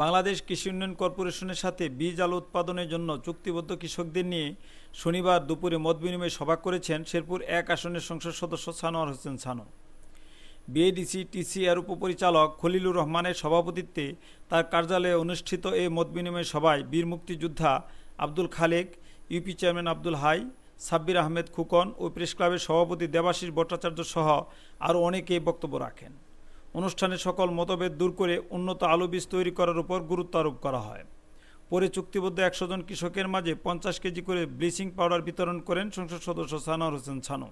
বাংলাদেশ কৃষি উন্নয়ন কর্পোরেশনের সাথে বীজ আলু উৎপাদনের জন্য চুক্তিবদ্ধ কৃষকদের নিয়ে শনিবার দুপুরে মতবিনিময় সভা করেছেন শেরপুর ১ আসনের সংসদ সদস্য সানোয়ার হোসেন সানু। বিএডিসি টিসিআর উপপরিচালক খলিলুর রহমানের সভাপতিত্বে তার কার্যালয়ে অনুষ্ঠিত এই মতবিনিময় সভায় বীর মুক্তিযোদ্ধা আব্দুল খালেক, ইউপি চেয়ারম্যান আব্দুল হাই, সাব্বির আহমেদ খুকন ও প্রেস ক্লাবের সভাপতি দেবাশিস ভট্টাচার্য সহ আরও অনেকেই বক্তব্য রাখেন। অনুষ্ঠানে সকল মতভেদ দূর করে উন্নত আলু বীজ তৈরি করার উপর গুরুত্ব আরোপ করা হয়। পরে চুক্তিবদ্ধ ১০০ জন কৃষকের মাঝে ৫০ কেজি করে ব্লিচিং পাউডার বিতরণ করেন সংসদ সদস্য সানোয়ার হোসেন সানু।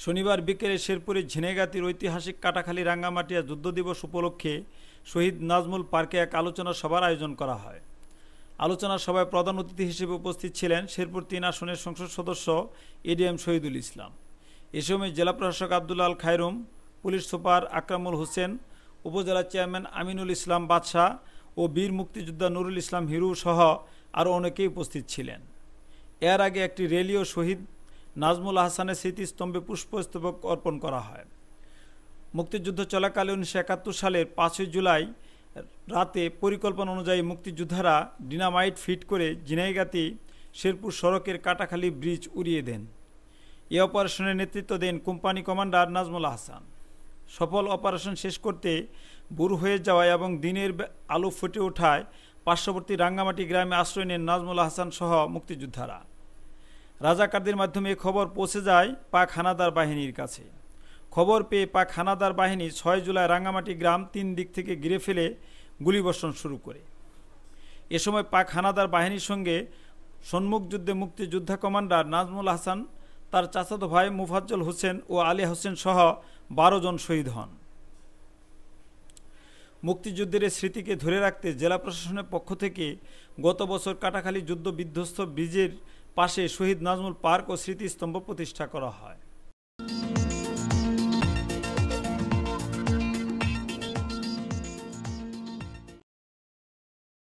শনিবার বিকেলে শেরপুরের ঝিনাইগাতীর ঐতিহাসিক কাটাখালী রাঙ্গামাটিয়া যুদ্ধ দিবস উপলক্ষে শহীদ নাজমুল পার্কে এক আলোচনা সভার আয়োজন করা হয়। আলোচনা সভায় প্রধান অতিথি হিসেবে উপস্থিত ছিলেন শেরপুর ৩ আসনের সংসদ সদস্য এডিএম শহীদুল ইসলাম। এ সময় জেলা প্রশাসক আব্দুল আল খায়রুম, পুলিশ সুপার আকরামুল হোসেন, উপজেলা চেয়ারম্যান আমিনুল ইসলাম বাদশাহ ও বীর মুক্তিযোদ্ধা নুরুল ইসলাম হিরু সহ আরও অনেকেই উপস্থিত ছিলেন। এর আগে একটি র্যালিও শহীদ নাজমুল হাসানের স্মৃতিস্তম্ভে পুষ্পস্তবক অর্পণ করা হয়। মুক্তিযুদ্ধ চলাকালে ১৯৭১ সালের ৫ই জুলাই রাতে পরিকল্পনা অনুযায়ী মুক্তিযোদ্ধারা ডিনামাইট ফিট করে ঝিনাইগাতী শেরপুর সড়কের কাটাখালী ব্রিজ উড়িয়ে দেন। এ অপারেশনের নেতৃত্ব দেন কোম্পানি কমান্ডার নাজমুল হাসান। সফল অপারেশন শেষ করতে ভোর হয়ে যাওয়ায় এবং দিনের আলো ফুটে ওঠায় পার্শ্ববর্তী রাঙ্গামাটি গ্রামে আশ্রয় নেন নাজমুল হাসান সহ মুক্তিযোদ্ধারা। রাজাকারদের মাধ্যমে খবর পৌঁছে যায় পাক হানাদার বাহিনীর কাছে। খবর পেয়ে পাক হানাদার বাহিনী ৬ জুলাই রাঙ্গামাটি গ্রাম ৩ দিক থেকে ঘিরে ফেলে গুলিবর্ষণ শুরু করে। এ সময় পাক হানাদার বাহিনীর সঙ্গে সম্মুখ যুদ্ধে মুক্তিযোদ্ধা কমান্ডার নাজমুল হাসান, তার চাচাতো ভাই মুফাজ্জল হোসেন ও আলী হোসেন সহ ১২ জন শহীদ হন। মুক্তিযুদ্ধের স্মৃতিকে ধরে রাখতে জেলা প্রশাসনের পক্ষ থেকে গত বছর কাটাখালী যুদ্ধ বিধ্বস্ত ব্রিজের পাশে শহীদ নাজমুল পার্ক ও স্মৃতিস্তম্ভ প্রতিষ্ঠা করা হয়।